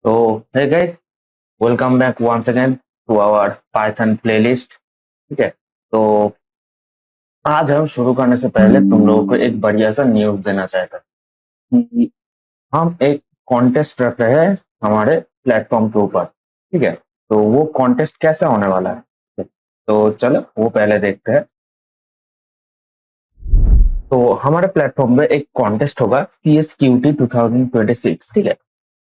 So, hey guys, welcome back once again to our Python playlist. ठीक है। तो आज हम शुरू करने से पहले तुम लोगों को एक बढ़िया सा न्यूज देना चाहता कि हम एक कॉन्टेस्ट रख रहे हैं हमारे प्लेटफॉर्म के ऊपर। ठीक है। तो वो कॉन्टेस्ट कैसे होने वाला है? ठीक है, तो चलो वो पहले देखते हैं। तो हमारे प्लेटफॉर्म में एक कॉन्टेस्ट होगा PSQT 2026। ठीक है।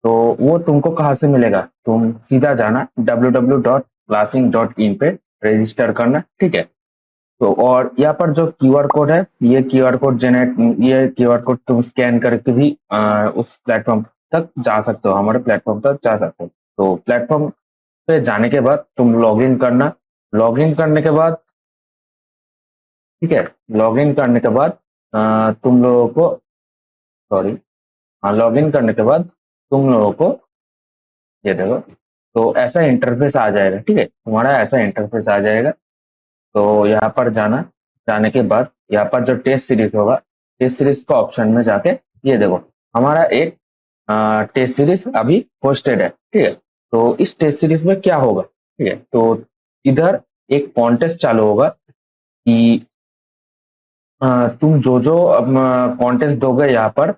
तो वो तुमको कहाँ से मिलेगा? तुम सीधा जाना www.classing.in पे रजिस्टर करना। ठीक है। तो और यहाँ पर जो क्यूआर कोड है, ये क्यूआर कोड तुम स्कैन करके भी उस प्लेटफॉर्म तक जा सकते हो, हमारे प्लेटफॉर्म तक जा सकते हो। तो प्लेटफॉर्म पे जाने के बाद तुम लॉग इन करना। लॉग इन करने के बाद, ठीक है, लॉग इन करने के बाद तुम लोगों को, सॉरी, हाँ, लॉग इन करने के बाद तुम लोगों को ये देखो, तो ऐसा इंटरफेस आ जाएगा। ठीक है, तुम्हारा ऐसा इंटरफेस आ जाएगा। तो यहाँ पर जाना। जाने के बाद यहाँ पर जो टेस्ट सीरीज होगा, टेस्ट सीरीज का ऑप्शन में जाके ये देखो, हमारा एक टेस्ट सीरीज अभी पोस्टेड है। ठीक है। तो इस टेस्ट सीरीज में क्या होगा? ठीक है, तो इधर एक कॉन्टेस्ट चालू होगा कि तुम जो जो कॉन्टेस्ट दोगे यहाँ पर,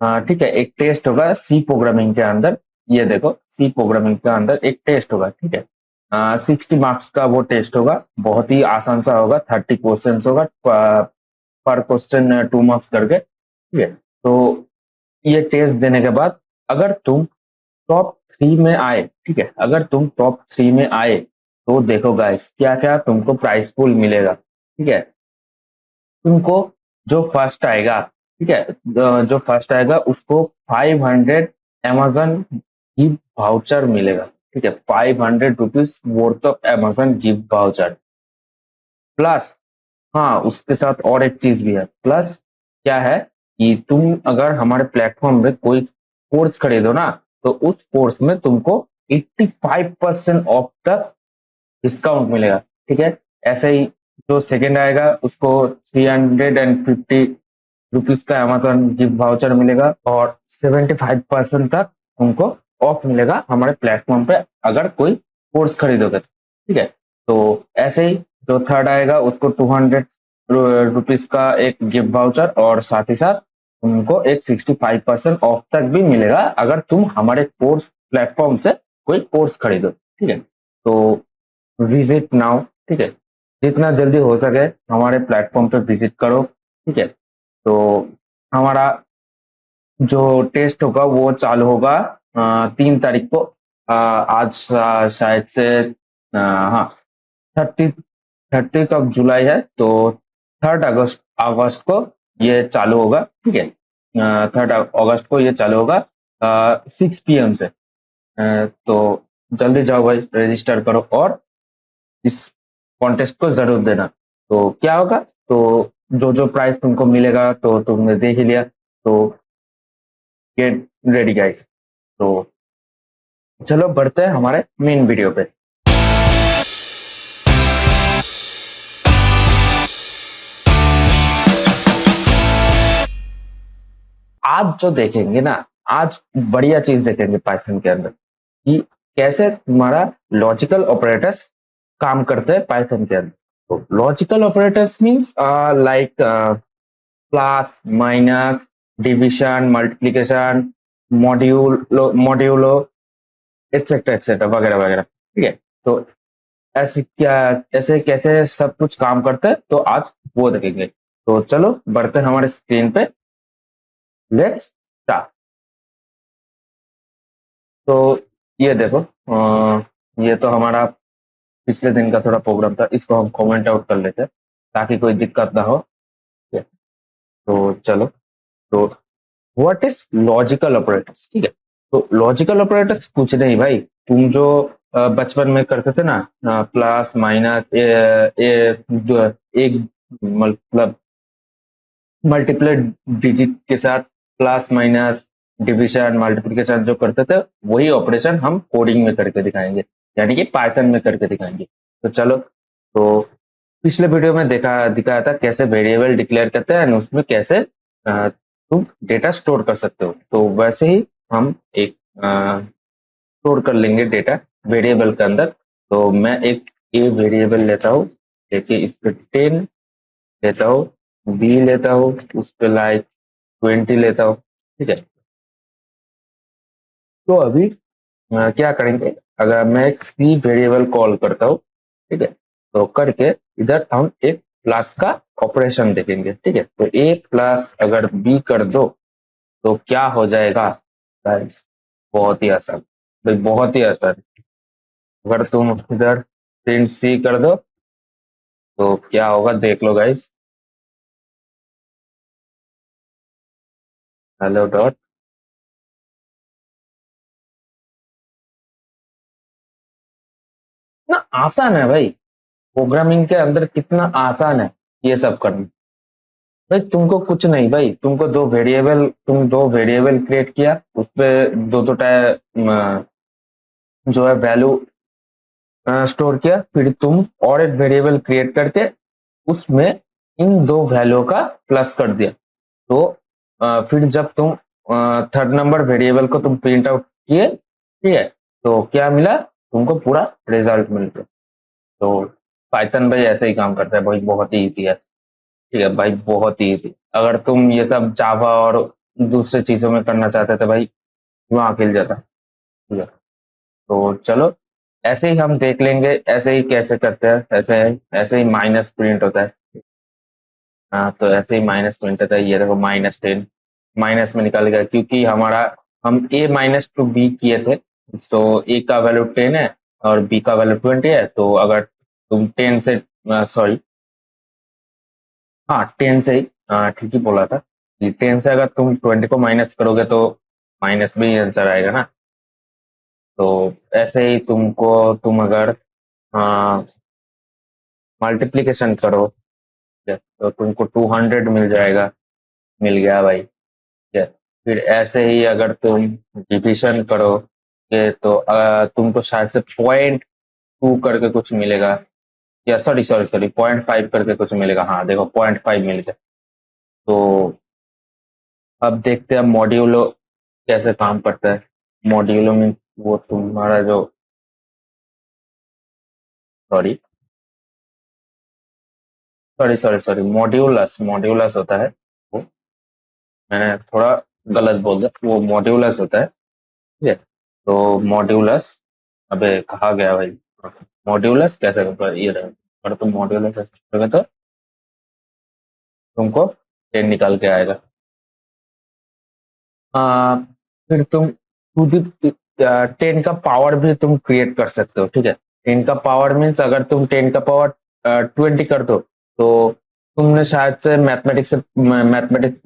ठीक है, एक टेस्ट होगा सी प्रोग्रामिंग के अंदर। ये देखो, सी प्रोग्रामिंग के अंदर एक टेस्ट होगा। ठीक है। 60 मार्क्स का वो टेस्ट होगा, बहुत ही आसान सा होगा। 30 क्वेश्चन होगा, पर क्वेश्चन 2 मार्क्स करके। ठीक है। तो ये टेस्ट देने के बाद अगर तुम टॉप 3 में आए, ठीक है, अगर तुम टॉप 3 में आए तो देखो गाइस, क्या क्या तुमको प्राइस पूल मिलेगा। ठीक है। तुमको जो फर्स्ट आएगा, ठीक है, जो फर्स्ट आएगा उसको 500 अमेजन गिफ्ट वाउचर मिलेगा। ठीक है, 500 rupees worth of Amazon gift voucher plus, हाँ, उसके साथ और एक चीज भी है। प्लस क्या है कि तुम अगर हमारे प्लेटफॉर्म में कोई कोर्स खरीदो ना, तो उस कोर्स में तुमको 85% ऑफ तक डिस्काउंट मिलेगा। ठीक है। ऐसे ही जो सेकंड आएगा उसको 350 रुपीज का अमेजन गिफ्ट वाउचर मिलेगा और 75% तक तुमको ऑफ मिलेगा हमारे प्लेटफॉर्म पे अगर कोई कोर्स खरीदोगे तो। ठीक है। तो ऐसे ही जो थर्ड आएगा उसको 200 रुपीज का एक गिफ्ट वाउचर और साथ ही साथ तुमको एक 65% ऑफ तक भी मिलेगा अगर तुम हमारे कोर्स प्लेटफॉर्म से कोई कोर्स खरीदो। ठीक है। तो विजिट नाउ। ठीक है, जितना जल्दी हो सके हमारे प्लेटफॉर्म पे विजिट करो। ठीक है। तो हमारा जो टेस्ट होगा वो चालू होगा 3 तारीख को। आज शायद से हाँ, 30 ऑफ जुलाई है, तो 3 अगस्त को ये चालू होगा। ठीक है। 3 अगस्त को ये चालू होगा 6 PM से। तो जल्दी जाओ भाई, रजिस्टर करो और इस कॉन्टेस्ट को जरूर देना। तो क्या होगा, तो जो जो प्राइस तुमको मिलेगा तो तुमने देख ही लिया। तो गेट रेडी गाइस। तो चलो बढ़ते हैं हमारे मेन वीडियो पे। आज जो देखेंगे ना, आज बढ़िया चीज देखेंगे पाइथन के अंदर कि कैसे तुम्हारा लॉजिकल ऑपरेटर्स काम करते हैं पाइथन के अंदर। तो logical operators means like plus, minus, division, multiplication, modulo etcetera वगैरह वगैरह। ठीक है। तो ऐसे क्या, ऐसे कैसे सब कुछ काम करता है, तो आज वो देखेंगे। तो चलो बढ़ते हैं हमारे स्क्रीन पे। Let's start. तो ये देखो, ये तो हमारा पिछले दिन का थोड़ा प्रोग्राम था, इसको हम कमेंट आउट कर लेते हैं ताकि कोई दिक्कत ना हो। ठीक है। तो चलो, तो व्हाट इज लॉजिकल ऑपरेटर्स? ठीक है। तो लॉजिकल ऑपरेटर्स कुछ नहीं भाई, तुम जो बचपन में करते थे ना, प्लस माइनस, एक मतलब मल्टीप्लाई डिजिट के साथ प्लस माइनस डिवीजन मल्टीप्लिकेशन जो करते थे, वही ऑपरेशन हम कोडिंग में करके दिखाएंगे, यानी कि पाइथन में करके दिखाएंगे। तो चलो, तो पिछले वीडियो में दिखाया था कैसे वेरिएबल डिक्लेयर करते हैं और उसमें कैसे तुम डेटा स्टोर कर सकते हो। तो वैसे ही हम एक स्टोर कर लेंगे डेटा वेरिएबल के अंदर। तो मैं एक ए वेरिएबल लेता हूँ, देखिए इस पे 10 लेता हूँ, बी लेता हूँ, उस पे लाइक 20 लेता हूँ, ठीक है। तो अभी क्या करेंगे, अगर मैं एक सी वेरिएबल कॉल करता हूँ, ठीक है, तो करके इधर हम एक प्लस का ऑपरेशन देखेंगे, ठीक है। तो ए प्लस अगर बी कर दो तो क्या हो जाएगा गाइस, बहुत ही आसान भाई, बहुत ही आसान। अगर तुम इधर प्रिंट सी कर दो तो क्या होगा देख लो गाइस, हेलो डॉट। ना आसान है भाई, प्रोग्रामिंग के अंदर कितना आसान है ये सब करना। भाई तुमको कुछ नहीं, भाई तुमको दो वेरिएबल क्रिएट किया, उस पे दो टाइप जो है वैल्यू स्टोर किया, फिर तुम और एक वेरिएबल क्रिएट करके उसमें इन दो वैल्यू का प्लस कर दिया। तो फिर जब तुम थर्ड नंबर वेरिएबल को तुम प्रिंट आउट किए, ठीक है, तो क्या मिला तुमको, पूरा रिजल्ट मिल गया। तो पाइथन भाई ऐसे ही काम करता है भाई, बहुत ही इजी है, ठीक है भाई, बहुत ही इजी। अगर तुम ये सब जावा और दूसरे चीजों में करना चाहते थे भाई, वहां खिल जाता, ठीक है। तो चलो ऐसे ही हम देख लेंगे, ऐसे ही कैसे करते हैं, ऐसे ही माइनस प्रिंट होता है। हाँ, तो ऐसे ही माइनस प्रिंट होता है, ये देखो -10 माइनस में निकल गया, क्योंकि हमारा हम ए माइनस टू बी किए थे। तो ए का वैल्यू 10 है और बी का वैल्यू 20 है, तो अगर तुम 10 से सॉरी, हाँ 10 से ही, ठीक ही बोला था कि 10 से अगर तुम 20 को माइनस करोगे तो माइनस में ही आंसर आएगा ना। तो ऐसे ही तुम अगर मल्टीप्लीकेशन करो, तो तुमको 200 मिल जाएगा, मिल गया भाई, ठीक है। फिर ऐसे ही अगर तुम डिविजन करोगे तो तुमको शायद से 0.2 करके कुछ मिलेगा, या सॉरी सॉरी सॉरी 0.5 करके कुछ मिलेगा, हाँ देखो 0.5 मिल गया। तो अब देखते हैं मॉड्यूलो कैसे काम करता है। मॉड्यूलो में वो तुम्हारा जो, sorry sorry sorry sorry modulus modulus होता है वो, मैंने थोड़ा गलत बोल दिया, वो मॉड्यूलस होता है, ठीक है। तो मॉड्यूलस, अबे कहा गया भाई, मॉड्यूलस कैसे करता है, ये रहे, अगर तुम मॉड्यूलस ऐसे करोगे तो तुमको 10 निकाल के आएगा। आ, फिर तुम टू दी 10 का पावर भी तुम क्रिएट कर सकते हो, ठीक है। 10 का पावर मीन्स अगर तुम 10 का पावर 20 कर दो, तो तुमने शायद से मैथमेटिक्स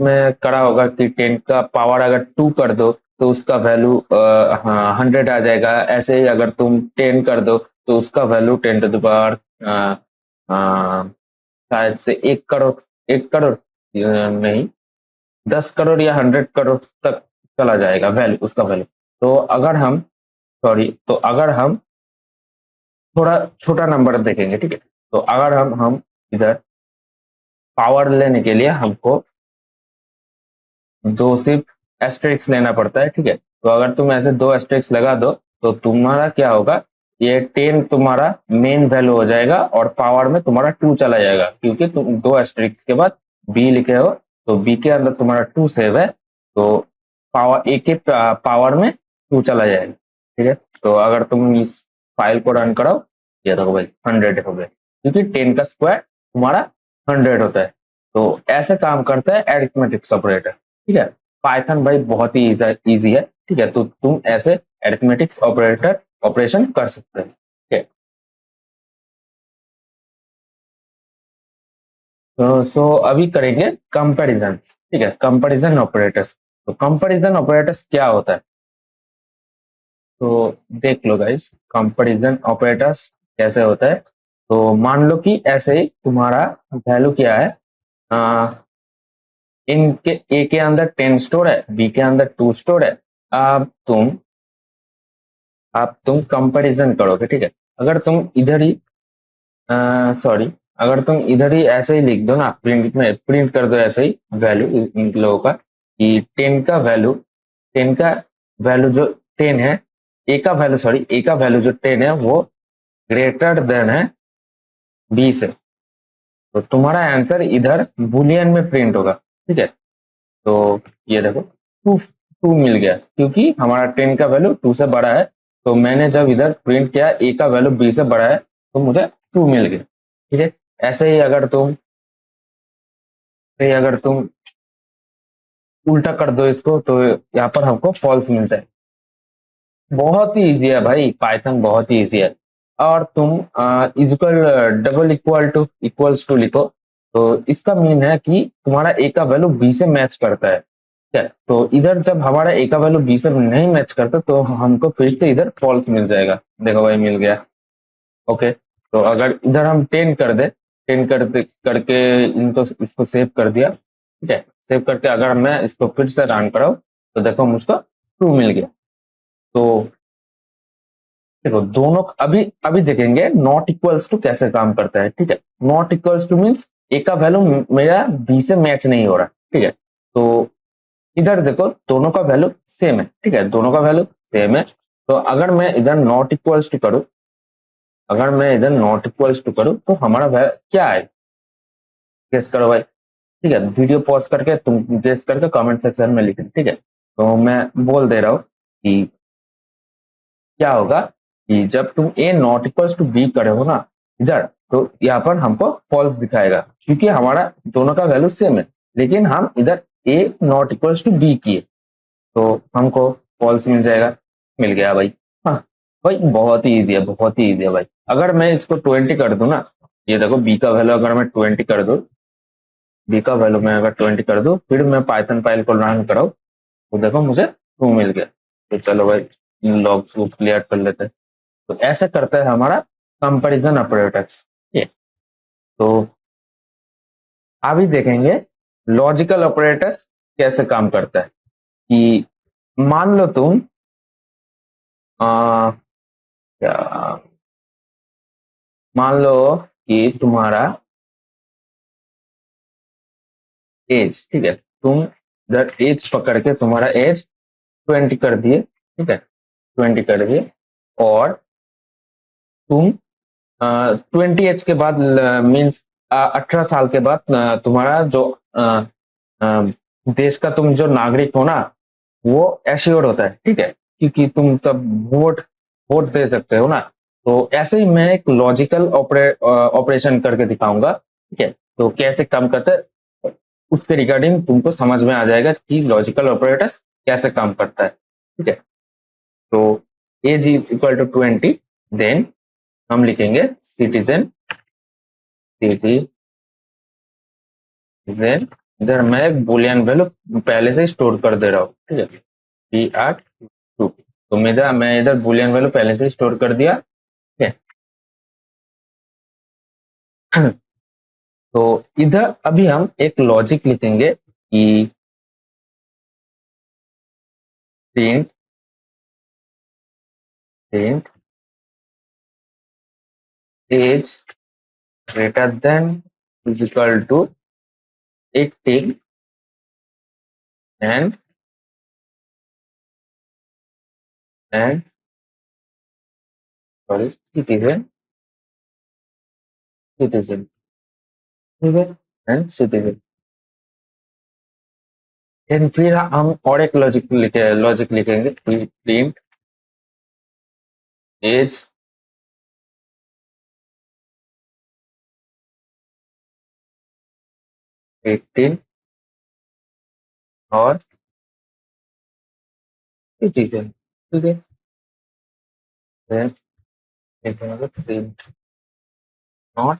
में करा होगा कि 10 का पावर अगर 2 कर दो तो उसका वैल्यू हाँ 100 आ जाएगा। ऐसे ही अगर तुम 10 कर दो तो उसका वैल्यू 10 टू द पावर शायद से 1 करोड़, 1 करोड़ नहीं, 10 करोड़ या 100 करोड़ तक चला जाएगा वैल्यू, उसका वैल्यू। तो अगर हम सॉरी तो अगर हम थोड़ा छोटा नंबर देखेंगे, ठीक है, तो अगर हम इधर पावर लेने के लिए हमको दो सिर्फ एस्टेरिक्स लेना पड़ता है, ठीक है। तो अगर तुम ऐसे दो एस्टेरिक्स लगा दो तो तुम्हारा क्या होगा, ये 10 तुम्हारा मेन वैल्यू हो जाएगा और पावर में तुम्हारा 2 चला जाएगा, क्योंकि तुम दो एस्टेरिक्स के बाद बी लिखे हो, तो बी के अंदर तुम्हारा 2 सेव है, तो पावर एक के पावर में 2 चला जाएगा, ठीक है। तो अगर तुम इस फाइल को रन कराओ, ये देखो भाई 100 हो गया, क्योंकि 10 का स्क्वायर तुम्हारा 100 होता है। तो ऐसे काम करता है एरिथमेटिक्स ऑपरेटर, ठीक है। पाइथन भाई बहुत ही इजी है, ठीक है, तो तुम ऐसे अरिथमेटिक्स ऑपरेटर ऑपरेशन कर सकते हैं, ठीक है। सो अभी करेंगे कंपैरिजन, ठीक है, कंपैरिजन ऑपरेटर्स। तो कंपैरिजन ऑपरेटर्स क्या होता है, तो देख लो गाइस, कंपैरिजन ऑपरेटर्स कैसे होता है। तो मान लो कि ऐसे ही तुम्हारा वैल्यू क्या है, इनके ए के अंदर 10 स्टोर है, बी के अंदर 2 स्टोर है। अब तुम कंपैरिजन करोगे, ठीक है। अगर तुम इधर ही सॉरी अगर तुम इधर ही ऐसे ही लिख दो ना, प्रिंट कर दो ऐसे ही वैल्यू इन लोगों का, कि 10 का वैल्यू जो 10 है, ए का वैल्यू जो 10 है वो ग्रेटर देन है बी से, तो तुम्हारा आंसर इधर बुलियन में प्रिंट होगा। ठीक है, तो ये देखो टू टू मिल गया, क्योंकि हमारा 10 का वैल्यू 2 से बड़ा है, तो मैंने जब इधर प्रिंट किया ए का वैल्यू बी से बड़ा है तो मुझे 2 मिल गया। ठीक है, ऐसे ही अगर तुम उल्टा कर दो इसको तो यहाँ पर हमको फॉल्स मिल जाए। बहुत ही इजी है भाई, पाइथन बहुत ही इजी है। और तुम equal double equal to equals to लिखो, तो इसका मीन है कि तुम्हारा ए का वैल्यू बी से मैच करता है। ठीक है, तो इधर जब हमारा ए का वैल्यू बी से नहीं मैच करता तो हमको फिर से इधर फॉल्स मिल जाएगा। देखो भाई मिल गया। ओके, तो अगर इधर हम 10 कर दे, 10 करके इनको इसको सेव कर दिया। ठीक है, सेव करके अगर मैं इसको फिर से रन कराऊं तो देखो मुझको 2 मिल गया। तो देखो दोनों अभी अभी देखेंगे नॉट इक्वल्स टू कैसे काम करता है। ठीक है, नॉट इक्वल्स टू मीन्स ए का वैल्यू मेरा बी से मैच नहीं हो रहा। ठीक है, तो इधर देखो दोनों का वैल्यू सेम है। ठीक है, दोनों का वैल्यू सेम है, तो अगर मैं इधर नॉट इक्वल्स टू करूं, तो हमारा क्या है, गेस करो भाई। ठीक है, वीडियो पॉज करके तुम गेस करके कमेंट सेक्शन में लिखना। ठीक है, तो मैं बोल दे रहा हूँ कि क्या होगा कि जब तुम ए नॉट इक्वल्स टू बी करे हो ना इधर, तो यहाँ पर हमको फॉल्स दिखाएगा, क्योंकि हमारा दोनों का वैल्यू सेम है, लेकिन हम इधर ए नॉट इक्वल्स टू बी किए तो हमको फॉल्स मिल जाएगा। मिल गया भाई। हाँ भाई, बहुत ही इजी है, बहुत ही इजी है भाई। अगर मैं इसको 20 कर दूं ना, ये देखो बी का वैल्यू अगर मैं 20 कर दूं, बी का वैल्यू मैं अगर 20 कर दूं, फिर मैं पाइथन फाइल को रन कराऊं तो देखो मुझे 2 मिल गया। तो चलो भाई इन लॉग्स को क्लियर कर लेते हैं। तो ऐसे करता है हमारा कंपैरिजन ऑपरेटर्स। ठीक है, तो अभी देखेंगे लॉजिकल ऑपरेटर्स कैसे काम करता है। कि मान लो तुम क्या, मान लो कि तुम्हारा एज, ठीक है, तुम इधर एज पकड़ के तुम्हारा एज 20 कर दिए। ठीक है, 20 कर दिए, और तुम 20 एज के बाद मीन्स 18 साल के बाद तुम्हारा जो अ, अ, देश का तुम जो नागरिक हो ना वो एश्योर्ड होता है। ठीक है, क्योंकि तुम तब वोट वोट दे सकते हो ना। तो ऐसे ही मैं एक लॉजिकल ऑपरेशन करके दिखाऊंगा। ठीक है, तो कैसे काम करता है उसके रिगार्डिंग तुमको समझ में आ जाएगा कि लॉजिकल ऑपरेटर्स कैसे काम करता है। ठीक है, तो age is equal to 20, then हम लिखेंगे सिटीजन, सिटीजन, इधर मैं बुलियन वैल्यू पहले से स्टोर कर दे रहा हूँ। ठीक है, PR2, तो मैं इधर बुलियन वैल्यू पहले से स्टोर कर दिया। ठीक है, तो इधर अभी हम एक लॉजिक लिखेंगे कि print print age greater than is equal to 18 and and sorry citizen, citizen, ठीक है, एंड सिटीजन। फिर हम और एक लॉजिक लिखेंगे, प्रिंट एज एटीन और सिटीजन। ठीक है, देन लिखेंगे प्रिंट नॉट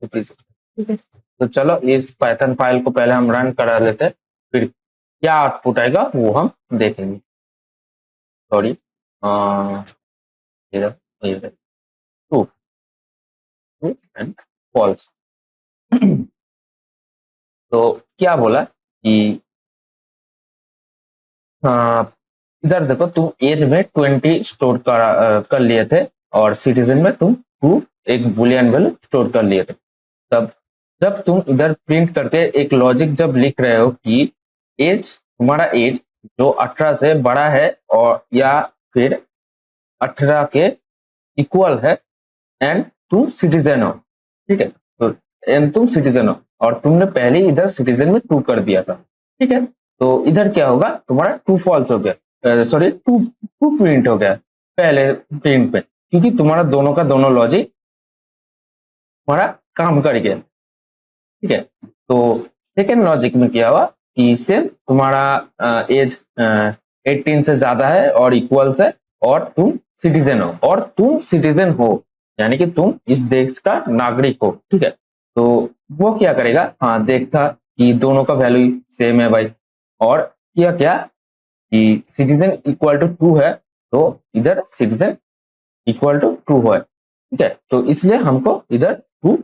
सिटीजन। ठीक है, तो चलो इस पाइथन फाइल को पहले हम रन करा लेते हैं, फिर क्या आउटपुट आएगा वो हम देखेंगे। सॉरी, इधर इधर ट्रू, ट्रू एंड फॉल्स। तो क्या बोला कि अ, इधर देखो तुम एज में 20 स्टोर कर लिए थे, और सिटीजन में तुम 2 एक बुलियन वैल्यू स्टोर कर लिए थे। तब जब तुम इधर प्रिंट करके एक लॉजिक जब लिख रहे हो कि एज, तुम्हारा एज जो 18 से बड़ा है और या फिर 18 के इक्वल है एंड तुम सिटीजन हो, ठीक है। तो एंड तुम सिटीजन हो और तुमने पहले इधर सिटीजन में टू कर दिया था, ठीक है। तो इधर क्या होगा, तुम्हारा टू फॉल्स हो गया, सॉरी टू टू प्रिंट हो गया पहले प्रिंट पे, क्योंकि तुम्हारा दोनों का दोनों लॉजिक तुम्हारा काम कर गया, ठीक है। तो सेकेंड लॉजिक में क्या हुआ कि सिर्फ तुम्हारा एज 18 से ज्यादा है और इक्वल्स है और तुम सिटीजन हो, और तुम सिटीजन हो यानी कि तुम इस देश का नागरिक हो, ठीक है। तो वो क्या करेगा, हाँ देखता कि दोनों का वैल्यू सेम है भाई, और किया क्या कि सिटीजन इक्वल टू टू है, तो इधर सिटीजन इक्वल टू टू है, ठीक है। तो इसलिए हमको इधर टू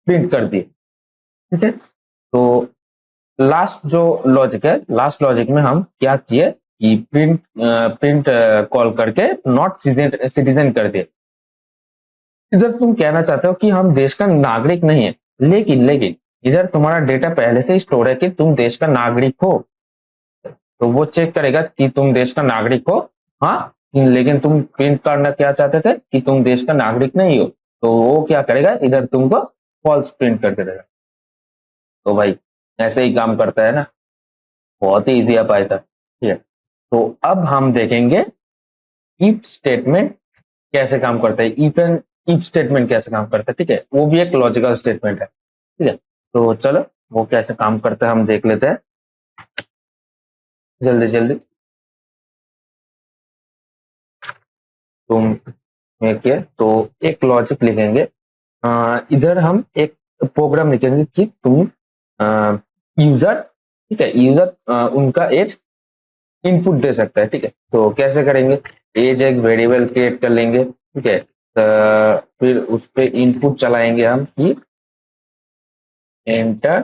प्रिंट कर दिए, ठीक है। तो लास्ट जो लॉजिक है, लास्ट लॉजिक में हम क्या किए कि प्रिंट कॉल करके नॉट सिटीजन कर दिए। इधर तुम कहना चाहते हो कि हम देश का नागरिक नहीं है, लेकिन लेकिन इधर तुम्हारा डेटा पहले से ही स्टोर है कि तुम देश का नागरिक हो, तो वो चेक करेगा कि तुम देश का नागरिक हो, हाँ। लेकिन तुम प्रिंट करना क्या चाहते थे कि तुम देश का नागरिक नहीं हो, तो वो क्या करेगा, इधर तुमको फॉल्स प्रिंट करके देगा। तो भाई ऐसे ही काम करता है ना, बहुत ही इजी आप आया था, ठीक है। तो अब हम देखेंगे इफ स्टेटमेंट कैसे काम करता है, इफ एंड इफ स्टेटमेंट कैसे काम करता है, ठीक है। वो भी एक लॉजिकल स्टेटमेंट है, ठीक है। तो चलो वो कैसे काम करता है हम देख लेते हैं जल्दी जल्दी। तुम देखिए, तो एक लॉजिक लिखेंगे, इधर हम एक प्रोग्राम लिखेंगे कि तुम यूजर, ठीक है, यूजर उनका एज इनपुट दे सकता है, ठीक है। तो कैसे करेंगे, एज एक वेरिएबल क्रिएट कर लेंगे, ठीक है। फिर उस पे इनपुट चलाएंगे हम कि एंटर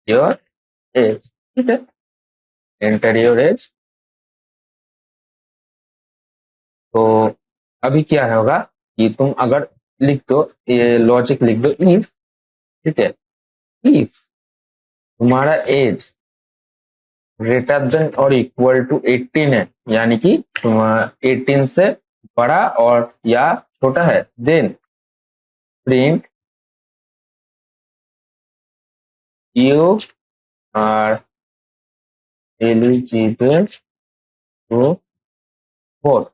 योर एज, ठीक है, एंटर योर एज। तो अभी क्या होगा कि तुम अगर लिख दो, ये लॉजिक लिख दो इफ, ठीक है, इफ तुम्हारा एज ग्रेटर देन और इक्वल टू 18 है, यानी कि तुम 18 से बड़ा और या छोटा है, then print you are eligible to vote.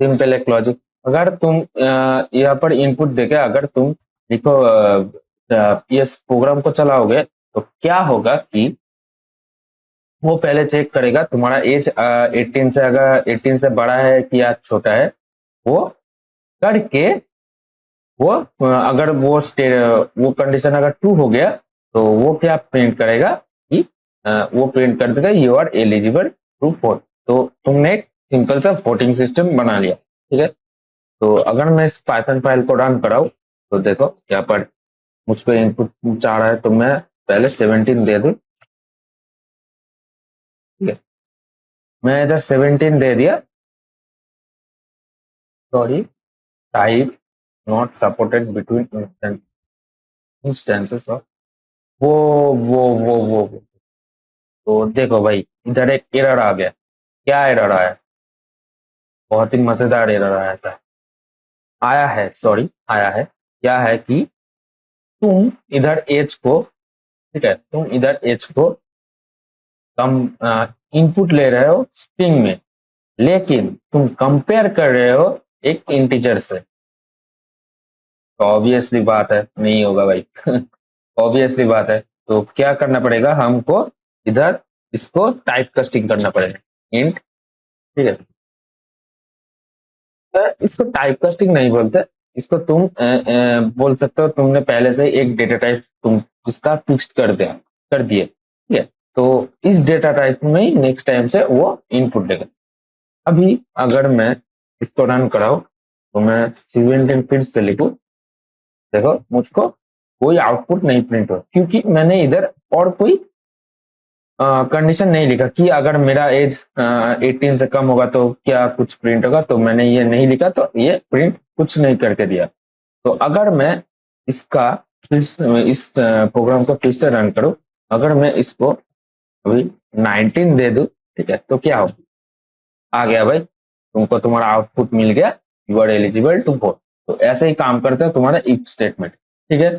Simple एक लॉजिक। अगर तुम यहाँ पर इनपुट देके अगर तुम लिखो इस प्रोग्राम को चलाओगे, तो क्या होगा कि वो पहले चेक करेगा तुम्हारा एज 18 से, अगर 18 से बड़ा है कि या छोटा है, वो करके वो अगर वो कंडीशन अगर ट्रू हो गया, तो वो क्या प्रिंट करेगा कि वो प्रिंट कर देगा you are eligible to vote. तो तुमने एक सिंपल सा वोटिंग सिस्टम बना लिया, ठीक है। तो अगर मैं इस पाइथन फाइल को रन कराऊं, तो देखो यहाँ पर मुझको इनपुट चाह रहा है, तो मैं पहले 17 दे दूं, ठीक है। मैं इधर 17 दे दिया, sorry type not supported between instances of वो वो। तो देखो भाई इधर एक एरर आ गया। क्या एरर आया, बहुत ही मजेदार एरर आया था, आया है, सॉरी आया है। क्या है कि तुम इधर एज को, ठीक है, तुम इधर एज को कम इनपुट ले रहे हो स्ट्रिंग में, लेकिन तुम कंपेयर कर रहे हो एक इंटीजर से, तो ऑब्वियसली बात है नहीं होगा भाई। ऑब्वियसली बात है। तो क्या करना पड़ेगा हमको, इधर इसको टाइप कास्टिंग करना पड़ेगा इंट, ठीक है। तो इसको टाइप कास्टिंग नहीं बोलते, इसको तुम बोल सकते हो तुमने पहले से एक डेटा टाइप तुम इसका फिक्स्ड कर दिए, ठीक है। तो इस डेटा टाइप में नेक्स्ट टाइम से वो इनपुट देगा। अभी अगर मैं इसको रन कराऊं, तो मैं 17 फिर से लिखूं, देखो मुझको कोई आउटपुट नहीं प्रिंट हो, क्योंकि मैंने इधर और कोई कंडीशन नहीं लिखा कि अगर मेरा एज 18 से कम होगा तो क्या कुछ प्रिंट होगा, तो मैंने ये नहीं लिखा, तो ये प्रिंट कुछ नहीं करके दिया। तो अगर मैं इसका फिर इस प्रोग्राम को फिर से रन करूं, अगर मैं इसको अभी 19 दे दूं, ठीक है, तो क्या हो, आ गया भाई, तुमको तुम्हारा आउटपुट मिल गया, you are eligible to vote. तो ऐसे ही काम करता है तुम्हारा इफ स्टेटमेंट, ठीक है।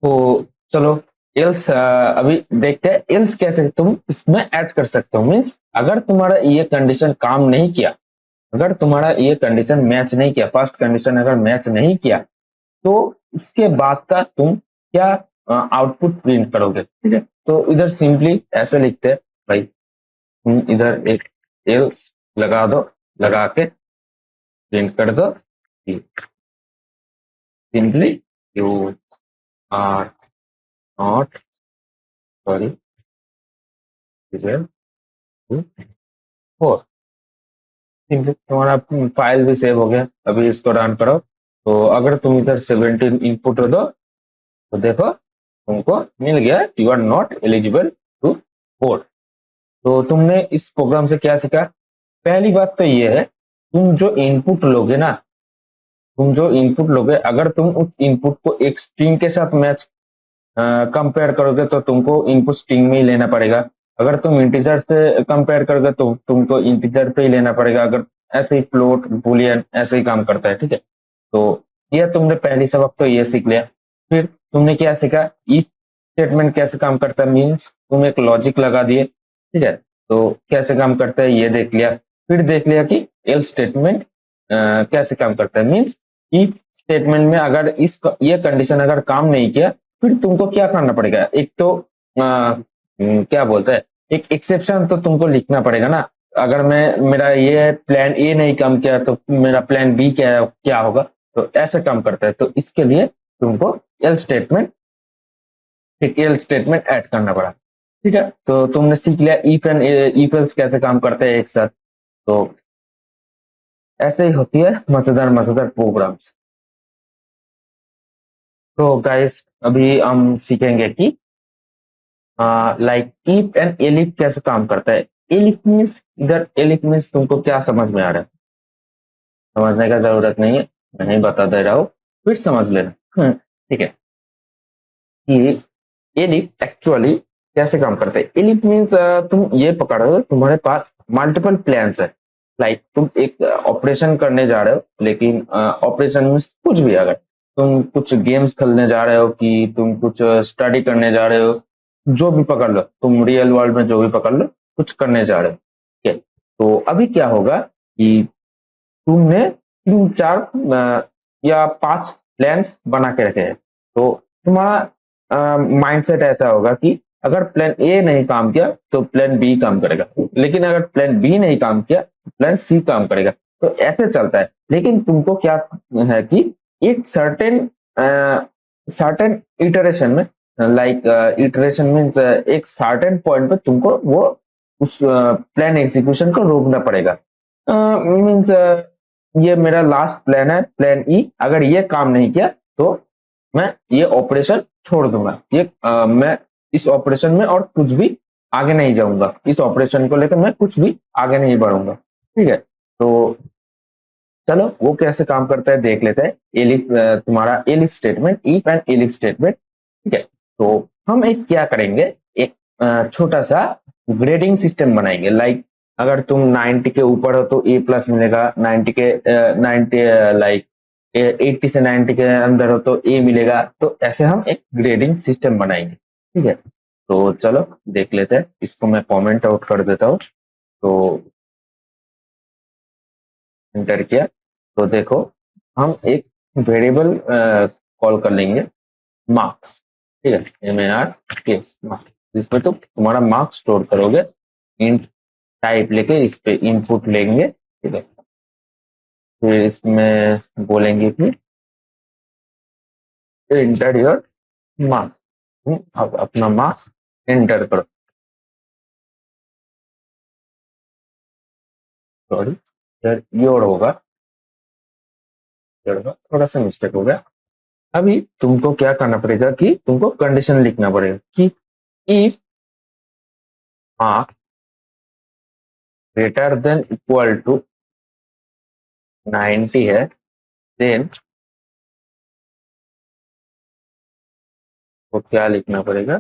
तो चलो एल्स अभी देखते हैं एल्स कैसे तुम इसमें ऐड कर सकते हो। मीन्स अगर तुम्हारा ये कंडीशन काम नहीं किया, अगर तुम्हारा ये कंडीशन मैच नहीं किया, फर्स्ट कंडीशन अगर मैच नहीं किया, तो उसके बाद का तुम क्या आउटपुट प्रिंट करोगे, ठीक है। तो इधर सिंपली ऐसे लिखते हैं भाई, तुम इधर एक एल्स लगा दो, लगा के प्रिंट कर दो, simply you are not sorry for, simply तुम्हारा फाइल भी सेव हो गया। अभी इसको रन करो, तो अगर तुम इधर 17 इनपुट दो, तो देखो तुमको मिल गया you are not eligible to vote. तो तुमने इस प्रोग्राम से क्या सीखा? पहली बात तो ये है, तुम जो इनपुट लोगे ना, तुम जो इनपुट लोगे, अगर तुम उस इनपुट को एक स्ट्रिंग के साथ मैच कंपेयर करोगे, तो तुमको इनपुट स्ट्रिंग में ही लेना पड़ेगा। अगर तुम इंटीजर से कंपेयर करोगे, तो तुमको इंटीजर पे ही लेना पड़ेगा। अगर ऐसे ही फ्लोट बुलियन ऐसे ही काम करता है, ठीक है। तो ये तुमने पहली सबक तो ये सीख लिया। फिर तुमने क्या सीखा, इफ स्टेटमेंट कैसे काम करता है। मीन्स तुम एक लॉजिक लगा दिए, ठीक है, तो कैसे काम करता है ये देख लिया। फिर देख लिया कि एल स्टेटमेंट कैसे काम करता है। मीन्स इफ स्टेटमेंट में अगर इस ये कंडीशन अगर काम नहीं किया, फिर तुमको क्या करना पड़ेगा, एक तो क्या बोलते हैं, एक एक्सेप्शन तो तुमको लिखना पड़ेगा ना। अगर मैं मेरा ये प्लान ए नहीं काम किया, तो मेरा प्लान बी क्या क्या होगा। तो ऐसे काम करता है, तो इसके लिए तुमको एल स्टेटमेंट, एक एल स्टेटमेंट ऐड करना पड़ा, ठीक है। तो तुमने सीख लिया इफ एंड इफ एल्स कैसे काम करते हैं एक साथ। तो ऐसे ही होती है मजेदार मजेदार प्रोग्राम्स। तो गाइस अभी हम सीखेंगे कि लाइक इफ एंड एलिफ कैसे काम करता है। एलिफ मीन्स, इधर एलिफ मीन्स तुमको क्या समझ में आ रहा है? समझने का जरूरत नहीं है, मैं नहीं बता दे रहा हूँ, फिर समझ लेना। ठीक है, कि एलिफ एक्चुअली कैसे काम करता है। एलिफ मीन्स तुम ये पकड़ो, तुम्हारे पास मल्टीपल प्लान्स है। लाइक तुम एक ऑपरेशन करने जा रहे हो, लेकिन ऑपरेशन मीन्स कुछ भी, अगर तुम कुछ गेम्स खेलने जा रहे हो, कि तुम कुछ स्टडी करने जा रहे हो, जो भी पकड़ लो, तुम रियल वर्ल्ड में जो भी पकड़ लो, कुछ करने जा रहे हो, ठीक है। तो अभी क्या होगा कि तुमने तीन चार या पांच प्लान्स बना के रखे हैं। तो तुम्हारा माइंडसेट ऐसा होगा कि अगर प्लान ए नहीं काम किया, तो प्लान बी काम करेगा, लेकिन अगर प्लान बी नहीं काम किया, तो प्लान सी काम करेगा। तो ऐसे चलता है। लेकिन तुमको क्या है कि एक सर्टेन सर्टेन इटरेशन में, लाइक इटरेशन मीन्स एक सर्टेन पॉइंट पे तुमको वो उस प्लान एग्जीक्यूशन को रोकना पड़ेगा। मीन्स ये मेरा लास्ट प्लान है, प्लान ई, अगर ये काम नहीं किया, तो मैं ये ऑपरेशन छोड़ दूंगा। मैं इस ऑपरेशन में और कुछ भी आगे नहीं जाऊंगा, इस ऑपरेशन को लेकर मैं कुछ भी आगे नहीं बढ़ूंगा, ठीक है। तो चलो वो कैसे काम करता है देख लेते हैं। एलिफ तुम्हारा elif statement, if and elif statement, ठीक है। तो हम एक क्या करेंगे, एक छोटा सा ग्रेडिंग सिस्टम बनाएंगे। लाइक अगर तुम 90 के ऊपर हो, तो ए प्लस मिलेगा। 90 के 90 लाइक 80 से 90 के अंदर हो, तो ए मिलेगा। तो ऐसे हम एक ग्रेडिंग सिस्टम बनाएंगे, ठीक है। तो चलो देख लेते हैं, इसको मैं कमेंट आउट कर देता हूँ। तो एंटर किया, तो देखो हम एक वेरिएबल कॉल कर लेंगे, मार्क्स, ठीक है, MARKS मार्क्स, जिसमें तुम तुम्हारा मार्क्स स्टोर करोगे। इंट टाइप लेके इस पे इनपुट लेंगे, ठीक है। फिर इसमें बोलेंगे कि एंटर योर मार्क्स, अब अपना मार्क्स एंटर करो। सॉरी, योर होगा, थोड़ा सा मिस्टेक हो गया। अभी तुमको क्या करना पड़ेगा कि तुमको कंडीशन लिखना पड़ेगा कि if marks greater than equal to 90 है, देन तो क्या लिखना पड़ेगा,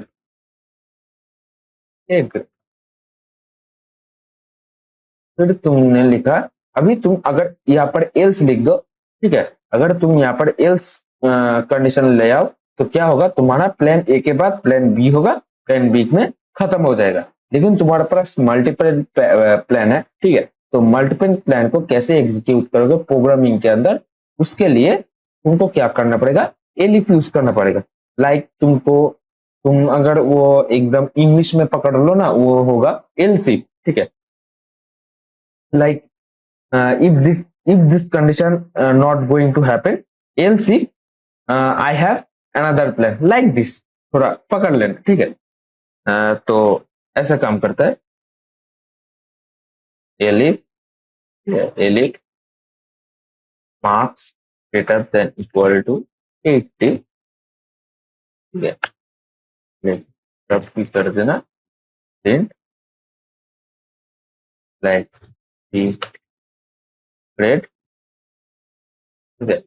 एक, फिर तुमने लिखा, अभी तुम अगर यहाँ पर एल्स लिख दो, ठीक है, अगर तुम यहाँ पर एल्स कंडीशन ले आओ तो क्या होगा, तुम्हारा प्लान ए के बाद प्लान बी होगा, प्लान बी में खत्म हो जाएगा। लेकिन तुम्हारे पास मल्टीपल प्लान है, ठीक है, तो मल्टीपल प्लान को कैसे एग्जीक्यूट करोगे प्रोग्रामिंग के अंदर, उसके लिए तुमको क्या करना पड़ेगा, एलिफ यूज करना पड़ेगा। लाइक तुम अगर वो एकदम इंग्लिश में पकड़ लो ना, वो होगा एलसी, ठीक है। Like if this condition not going to happen, else if I have another plan like this, थोड़ा पकड़ लेना, ठीक है। तो ऐसा काम करता है elif, elif marks greater than equal to 80, ठीक है, तब भी कर देना print like b grade, ठीक है।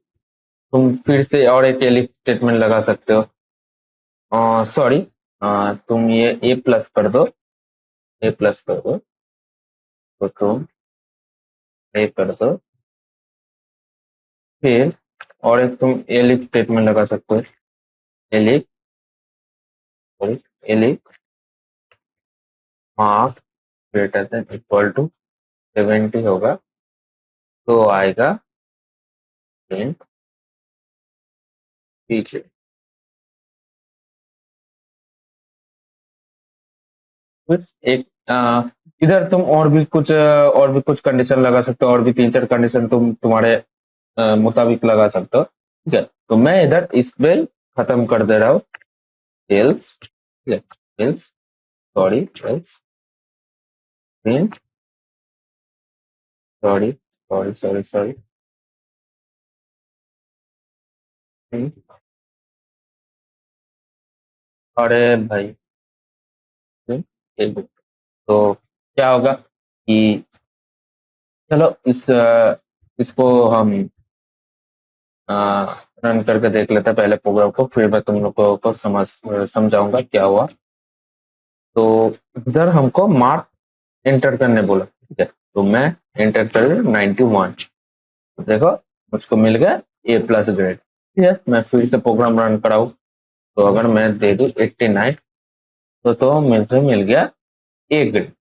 तुम फिर से और एक elif स्टेटमेंट लगा सकते हो, सॉरी, तुम ये a प्लस कर दो, a प्लस कर दो, तो तुम a कर दो, फिर और एक तुम एलिफ स्टेटमेंट लगा सकते हो, elif, sorry, elif mark greater than equal to 70 होगा, तो आएगा प्रिंट पीछे। फिर एक इधर तुम और भी कुछ कंडीशन लगा सकते हो, और भी तीन चार कंडीशन तुम तुम्हारे मुताबिक लगा सकते हो, ठीक है। तो मैं इधर इस पे खत्म कर दे रहा हूँ, एल्स, ठीक है, else, sorry, else print, sorry sorry sorry sorry, अरे भाई, एक मिनट। तो क्या होगा कि चलो इसको हम रन करके देख लेते हैं पहले प्रोग्राम को, फिर मैं तुम लोगों को समझाऊंगा क्या हुआ। तो इधर हमको मार्क एंटर करने बोला, ठीक है, तो मैं एंटर कर 91, तो देखो मुझको मिल गया ए प्लस ग्रेड, ठीक है। मैं फिर से प्रोग्राम रन कराऊं, तो अगर मैं दे दूं 89, तो मुझे मिल गया ए ग्रेड।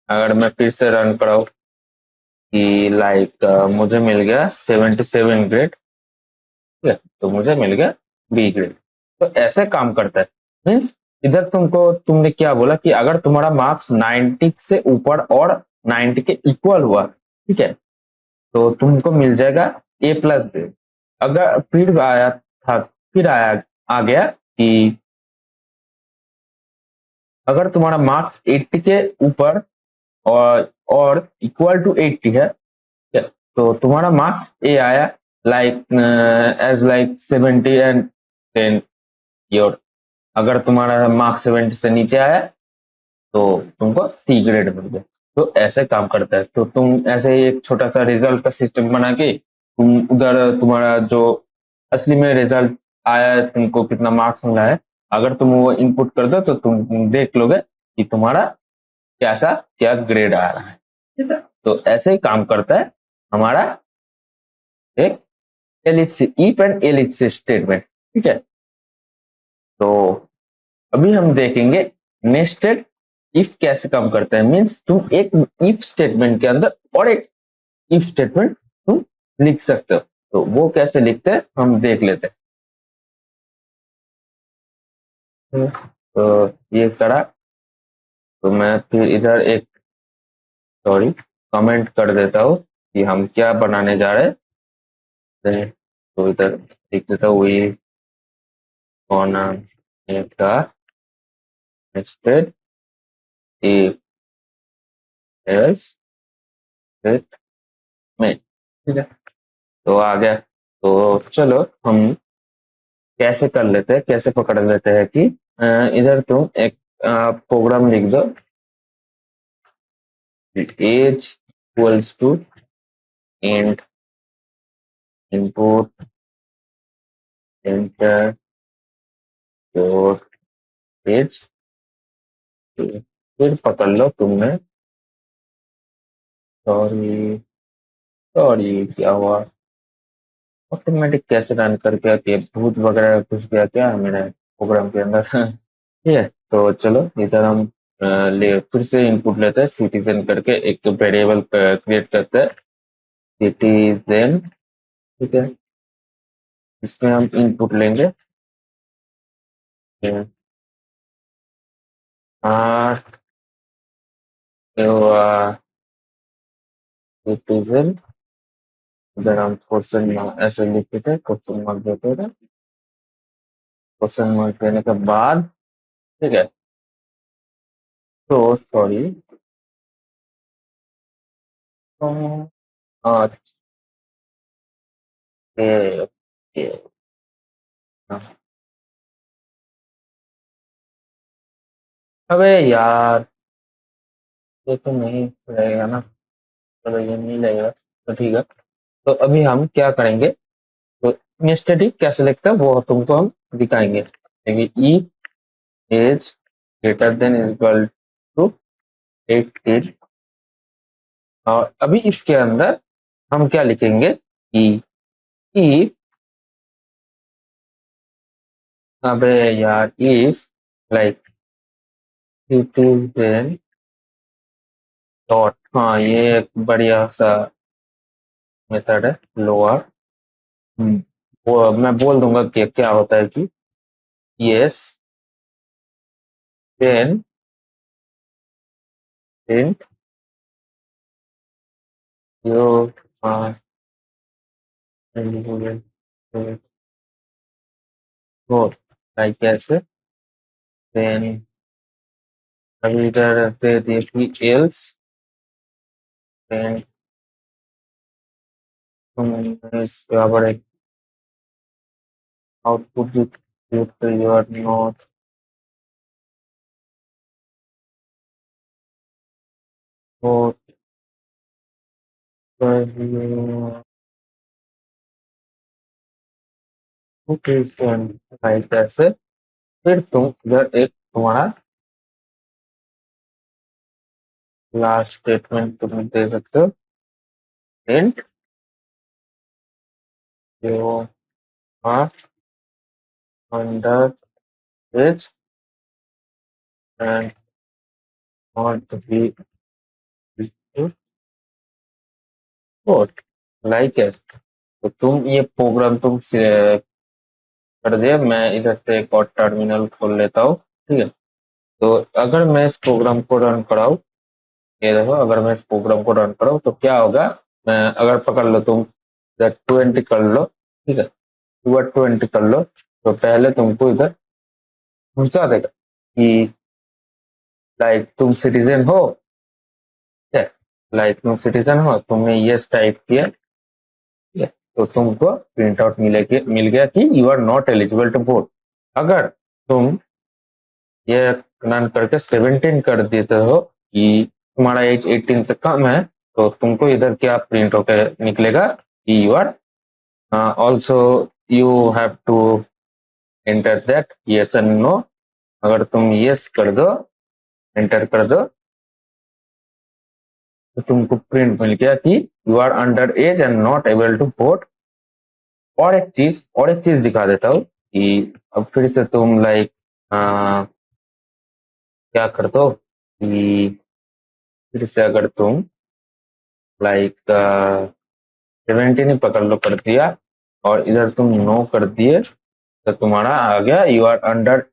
अगर मैं फिर से रन कराऊं कि लाइक मुझे मिल गया 77 ग्रेड, ठीक है, तो मुझे मिल गया बी ग्रेड। तो ऐसे काम करता है, मीन्स इधर तुमने क्या बोला कि अगर तुम्हारा मार्क्स 90 से ऊपर और 90 के इक्वल हुआ, ठीक है, तो तुमको मिल जाएगा ए प्लस ग्रेड। अगर फिर आया था, फिर आ गया कि अगर तुम्हारा मार्क्स 80 के ऊपर और इक्वल टू 80 है, तो तुम्हारा मार्क्स ए आया, like age like 70 and 10 your. अगर तुम्हारा मार्क्स 70 से नीचे आया तो तुमको सी ग्रेड मिल गया। तो ऐसे काम करता है। तो तुम ऐसे ही एक छोटा सा रिजल्ट का सिस्टम बना के तुम उधर तुम्हारा जो असली में रिजल्ट आया है, तुमको कितना मार्क्स मिला है, अगर तुम वो इनपुट कर दो तो तुम देख लोगे कि तुम्हारा कैसा क्या ग्रेड आ रहा है, ठीक है। तो ऐसे ही काम करता है हमारा एक ellipse, if and ellipse statement, ठीक है। तो अभी हम देखेंगे नेस्टेड इफ कैसे काम करता है। मीन्स तुम एक इफ स्टेटमेंट के अंदर और एक इफ स्टेटमेंट तुम लिख सकते हो, तो वो कैसे लिखते हैं हम देख लेते हैं। तो ये करा, तो मैं फिर इधर एक, सॉरी, कमेंट कर देता हूँ कि हम क्या बनाने जा रहे हैं। तो इधर लिख देता हूँ, we gonna make a nested if else statement, ठीक है। तो आ गया। तो चलो हम कैसे कर लेते हैं, कैसे पकड़ लेते हैं कि इधर तुम एक प्रोग्राम लिख दो, age equals to int input enter your age, फिर पकड़ लो तुमने। सॉरी, सॉरी, क्या हुआ? ऑटोमेटिक कैसे रन करके आती है? भूत वगैरह घुस गया क्या मेरे प्रोग्राम के अंदर? ठीक है, तो चलो इधर हम ले फिर से इनपुट लेते हैं, सिटीजन करके एक वेरिएबल क्रिएट करते हैं, सिटीजन। ठीक है, इसमें हम इनपुट लेंगे सिटीजन। इधर हम क्वेश्चन ऐसे लिखते थे, क्वेश्चन मार्क देते थे। क्वेश्चन मार्क देने के बाद, ठीक है, तो सॉरी, ओके, अबे यार, ये तो नहीं रहेगा ना। चलो ये नहीं लगेगा तो ठीक है। तो अभी हम क्या करेंगे, तो स्टैटिक कैसे लिखता है वो तुमको हम दिखाएंगे। ई age greater than equal to 18। और अभी इसके अंदर हम क्या लिखेंगे, ई ई अबे यार, इफ लाइक सिटीजन डॉट, हाँ ये एक बढ़िया सा मेथड है, लोअर। वो मैं बोल दूंगा कि क्या होता है कि yes then print you are eligible for, like कैसे, देन अभी इधर दे दिए कि एल्स, देन तुम इस बराबर एक output you are not for like ऐसे। फिर तुम इधर एक तुम्हारा लास्ट स्टेटमेंट तुम दे सकते हो, print you are under age and not be code, like है। तो तुम ये प्रोग्राम तुम कर दे, मैं इधर से एक और टर्मिनल खोल लेता हूँ। ठीक है, तो अगर मैं इस प्रोग्राम को रन कराऊँ, ये देखो, अगर मैं इस प्रोग्राम को रन कराऊँ तो क्या होगा, मैं अगर पकड़ लो तुम, 20 कर लो, ठीक है, 20 कर लो, तो पहले तुमको इधर पूछा देगा कि लाइक तुम सिटीजन हो, ठीक है, लाइक तुम सिटीजन हो, तुमने यस टाइप किया, ठीक है, तो तुमको प्रिंट आउट मिल गया कि you are not eligible to vote. अगर तुम ये रन करके 17 कर देते हो कि तुम्हारा एज 18 से कम है, तो तुमको इधर क्या प्रिंट होकर निकलेगा कि you are also, you have to enter that yes and no. अगर तुम यस कर दो, एंटर कर दो, तो तुमको प्रिंट मिल गया कि you are under age and not able to vote. और एक चीज दिखा देता हूँ कि अब फिर से तुम लाइक क्या कर दो कि फिर से अगर तुम लाइक 17 ही पकड़ लो कर दिया, और इधर तुम नो कर दिए, तो तुम्हारा आ गया you are under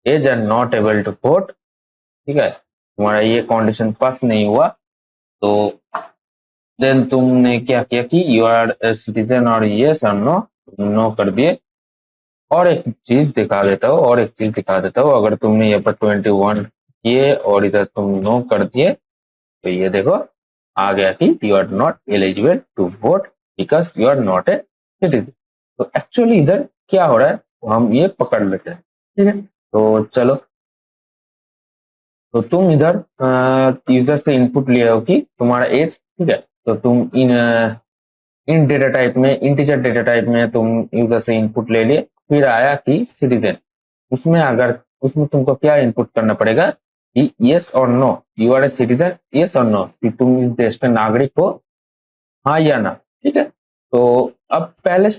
age and not able to vote. ठीक है, तुम्हारा ये कंडीशन पास नहीं हुआ, तो देन तुमने क्या किया कि यू आर सिटीजन और यस और नो, नो कर दिए। और एक चीज दिखा देता हूँ, अगर तुमने यहाँ पर 21 किए और इधर तुम नो कर दिए, तो ये देखो आ गया कि you are not eligible to vote because you are not a citizen. तो एक्चुअली इधर क्या हो रहा है, तो हम ये पकड़ लेते हैं। ठीक है, तो चलो, तो तुम इधर यूजर से इनपुट लिया हो कि तुम्हारा एज, ठीक है, तो तुम इन डेटा टाइप में, इंटीजर डेटा टाइप में तुम यूजर से इनपुट ले लिए, फिर आया कि सिटीजन। उसमें तुमको क्या इनपुट करना पड़ेगा कि यस और no, you are a citizen, yes और नो, कि तुम इस देश के नागरिक हो, हाँ या ना। ठीक है, तो अब पहले इस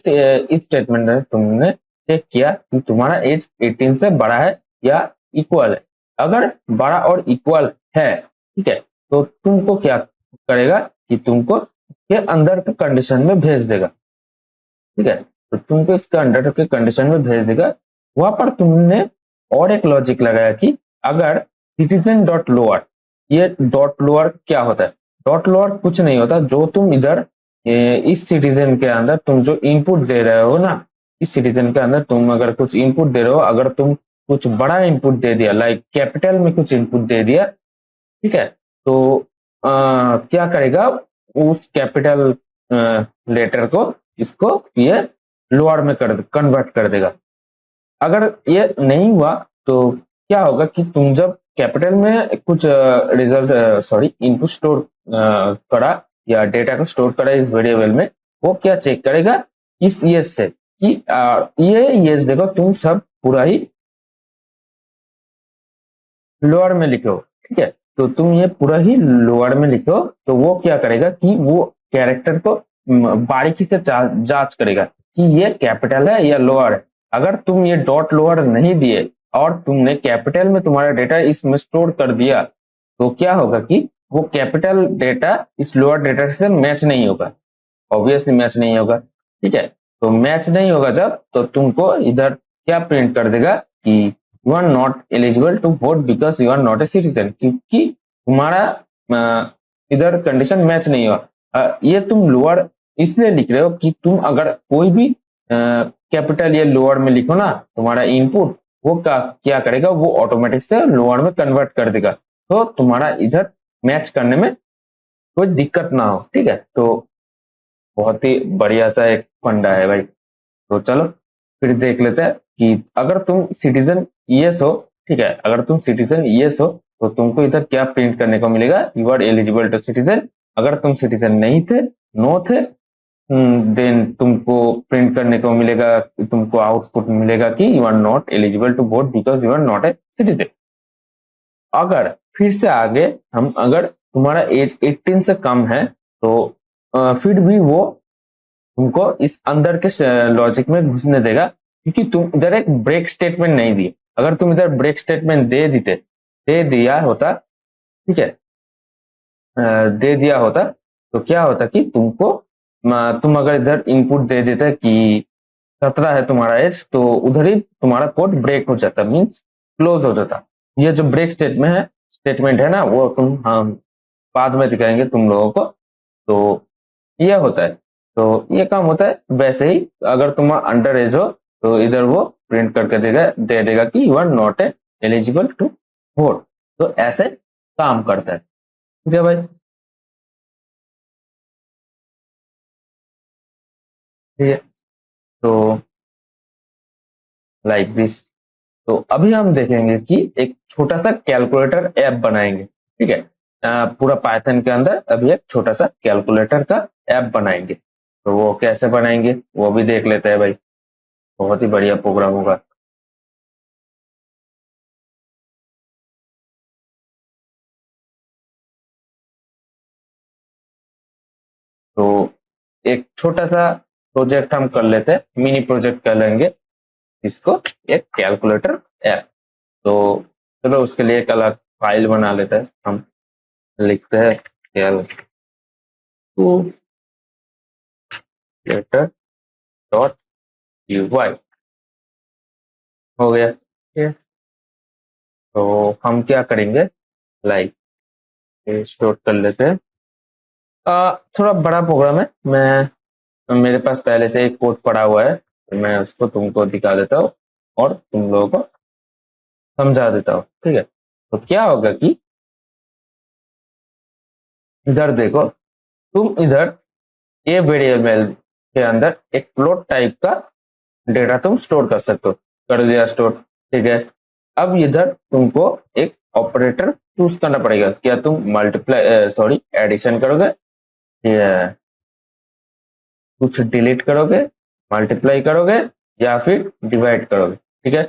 स्टेटमेंट में तुमने चेक किया कि तुम्हारा एज 18 से बड़ा है या इक्वल है। अगर बड़ा और इक्वल है, ठीक है, तो तुमको क्या करेगा कि तुमको इसके अंदर के कंडीशन में भेज देगा। ठीक है, तो तुमको इसका अंडर के कंडीशन में भेज देगा। वहां पर तुमने और एक लॉजिक लगाया कि अगर सिटीजन डॉट लोअर, ये डॉट लोअर क्या होता है? डॉट लोअर कुछ नहीं होता, जो तुम इधर इस सिटीजन के अंदर तुम जो इनपुट दे रहे हो ना, इस सिटीजन के अंदर तुम अगर कुछ इनपुट दे रहे हो, अगर तुम कुछ बड़ा इनपुट दे दिया, लाइक कैपिटल में कुछ इनपुट दे दिया, ठीक है, तो क्या करेगा, उस कैपिटल लेटर को, इसको ये लोअर में कर कन्वर्ट कर देगा। अगर ये नहीं हुआ तो क्या होगा कि तुम जब कैपिटल में कुछ रिजल्ट सॉरी इनपुट स्टोर करा या डेटा को स्टोर करा इस वेरिएबल में, वो क्या चेक करेगा इस यस से कि ये यस देखो तुम सब पूरा ही लोअर में लिखो। ठीक है, तो तुम ये पूरा ही लोअर में लिखो, तो वो क्या करेगा कि वो कैरेक्टर को बारीकी से जांच करेगा कि ये कैपिटल है या लोअर है। अगर तुम ये डॉट लोअर नहीं दिए और तुमने कैपिटल में तुम्हारा डेटा इसमें स्टोर कर दिया, तो क्या होगा कि वो कैपिटल डेटा इस लोअर डेटा से मैच नहीं होगा, ऑब्वियसली मैच नहीं होगा। ठीक है, तो मैच नहीं होगा जब, तो तुमको इधर क्या प्रिंट कर देगा कि you are not eligible to vote because you are not a citizen, क्योंकि तुम्हारा इधर कंडीशन मैच नहीं हुआ। ये तुम लोअर इसलिए लिख रहे हो कि तुम अगर कोई भी कैपिटल ये लोअर में लिखो ना, तुम्हारा इनपुट वो क्या करेगा, वो ऑटोमेटिक से लोअर में कन्वर्ट कर देगा, तो तुम्हारा इधर मैच करने में कोई दिक्कत ना हो। ठीक है, तो बहुत ही बढ़िया सा एक फंडा है भाई। तो चलो फिर देख लेते हैं कि अगर तुम सिटीजन यस हो, ठीक है, अगर तुम सिटीजन यस हो तो तुमको इधर क्या प्रिंट करने को मिलेगा, you are eligible to citizen. अगर तुम सिटीजन नहीं थे, नो थे, देन तुमको प्रिंट करने को मिलेगा, तुमको आउटपुट मिलेगा कि you are not eligible to vote because you are not a citizen. अगर फिर से आगे हम, अगर तुम्हारा एज 18 से कम है तो फिर भी वो तुमको इस अंदर के लॉजिक में घुसने देगा, क्योंकि तुम इधर एक ब्रेक स्टेटमेंट नहीं दिए। अगर तुम इधर ब्रेक स्टेटमेंट दे दिया होता, ठीक है, दे दिया होता, तो क्या होता कि तुमको तुम अगर इधर इनपुट दे देते कि 17 है तुम्हारा एज, तो उधर ही तुम्हारा कोड ब्रेक हो जाता, मीन्स क्लोज हो जाता। ये जो ब्रेक स्टेटमेंट है ना, वो तुम हम बाद में दिखाएंगे तुम लोगों को। तो ये होता है, तो ये काम होता है। वैसे ही अगर तुम अंडर एज हो तो इधर वो प्रिंट करके दे देगा कि you are not a eligible to vote. तो ऐसे काम करता है। ठीक है भाई, ठीक है, तो लाइक दिस। तो अभी हम देखेंगे कि एक छोटा सा कैलकुलेटर ऐप बनाएंगे। ठीक है, पूरा पाइथन के अंदर अभी एक छोटा सा कैलकुलेटर का ऐप बनाएंगे। तो वो कैसे बनाएंगे वो भी देख लेते हैं भाई, बहुत ही बढ़िया प्रोग्राम होगा। तो एक छोटा सा प्रोजेक्ट हम कर लेते हैं, मिनी प्रोजेक्ट कर लेंगे इसको, एक कैलकुलेटर ऐप। तो चलो उसके लिए एक अलग फाइल बना लेते हैं हम, लिखते हैं कैलकुलेटर डॉट यूआई। हो गया, ठीक है। तो हम क्या करेंगे, लाइक स्टोर कर लेते हैं। थोड़ा बड़ा प्रोग्राम है, मैं मेरे पास पहले से एक कोड पड़ा हुआ है, तो मैं उसको तुमको दिखा देता हूँ और तुम लोगों को समझा देता हूँ। ठीक है, तो क्या होगा कि इधर देखो, तुम इधर ये वेरिएबल के अंदर एक फ्लोट टाइप का डेटा तुम स्टोर कर सकते हो, कर दिया स्टोर। ठीक है, अब इधर तुमको एक ऑपरेटर चूज करना पड़ेगा, क्या तुम मल्टीप्लाई सॉरी एडिशन करोगे या कुछ डिलीट करोगे, मल्टीप्लाई करोगे या फिर डिवाइड करोगे। ठीक है,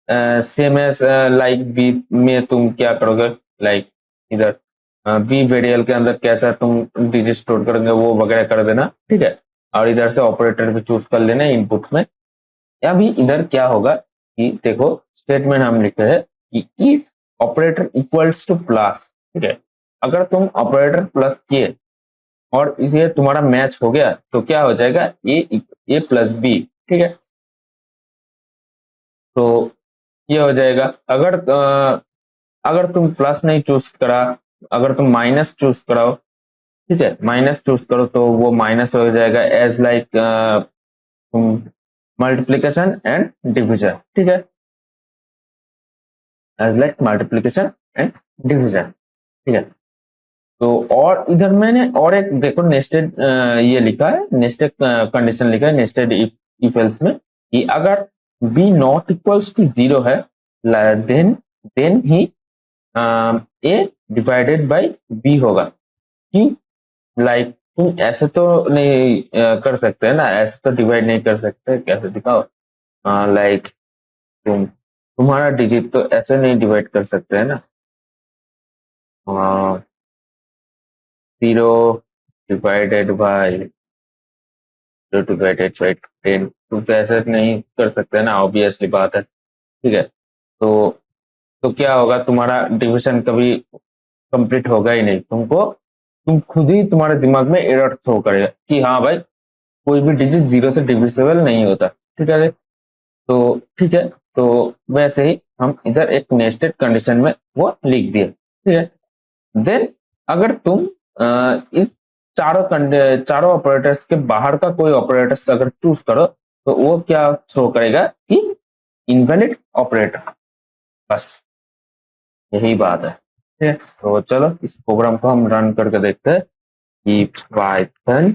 सेम एज लाइक बी में तुम क्या करोगे, लाइक इधर बी वेरिएबल के अंदर कैसा तुम डिजिट स्टोर करोगे वो वगैरह कर देना, ठीक है। और इधर से ऑपरेटर भी चूज कर लेना इनपुट में। अभी इधर क्या होगा कि देखो स्टेटमेंट हम लिखे हैं कि if operator equals two plus, ठीक है। अगर तुम ऑपरेटर प्लस किए और इसे तुम्हारा मैच हो गया तो क्या हो जाएगा, ए प्लस बी, ठीक है। तो ये हो जाएगा। अगर तुम प्लस नहीं चूज करा, अगर तुम माइनस चूज कराओ, ठीक है, माइनस चूज करो तो वो माइनस हो जाएगा as like multiplication and division, ठीक है, as like multiplication and division, ठीक है। तो और इधर मैंने और एक देखो नेस्टेड ये लिखा है, नेस्टेड कंडीशन लिखा है नेस्टेड इफ एल्स में कि अगर B not equals to zero है देन देन ही ए डिवाइडेड बाय बी होगा। कि लाइक तुम ऐसे तो नहीं कर सकते है ना, ऐसे तो डिवाइड नहीं कर सकते, कैसे दिखाओ, लाइक तुम्हारा डिजिट तो ऐसे नहीं डिवाइड कर सकते है ना, zero divided by divided by 10, तुम तो ऐसे नहीं कर सकते ना, ऑब्वियसली बात है, ठीक है। तो क्या होगा, तुम्हारा डिविजन कभी कंप्लीट होगा ही नहीं, तुम खुद ही तुम्हारे दिमाग में एरर थ्रो करेगा कि हाँ भाई कोई भी डिजिट जीरो से डिविजिबल नहीं होता, ठीक है। तो ठीक है, तो वैसे ही हम इधर एक नेस्टेड कंडीशन में वो लिख दिए, ठीक है। देन अगर तुम इस चारों ऑपरेटर्स के बाहर का कोई ऑपरेटर्स अगर चूज करो तो वो क्या थ्रो करेगा कि इनवैलिड ऑपरेटर, बस यही बात है, ठीक है। तो चलो इस प्रोग्राम को हम रन करके देखते हैं कि Python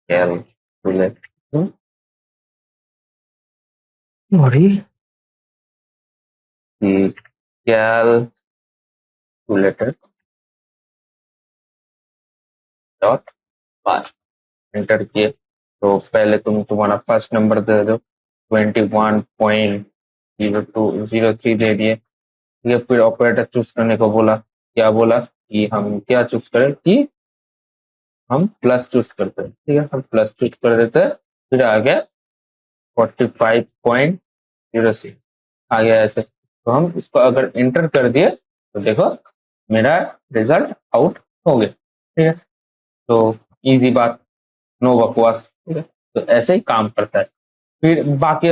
calculator sorry calculator dot py enter किए तो पहले तुम्हारा फर्स्ट नंबर दे दो 21.0203 दे दिए, ठीक है। फिर ऑपरेटर चूज करने को बोला, क्या बोला कि हम क्या चूज करें, कि हम प्लस चूज करते हैं, ठीक है, हम प्लस चूज कर देते हैं। फिर आ गया 45.06 आ गया ऐसे, तो हम इसको अगर एंटर कर दिए तो देखो मेरा रिजल्ट आउट हो गया, ठीक है। तो इजी बात, नो बकवास, ठीक है। तो ऐसे ही काम करता है। फिर बाकी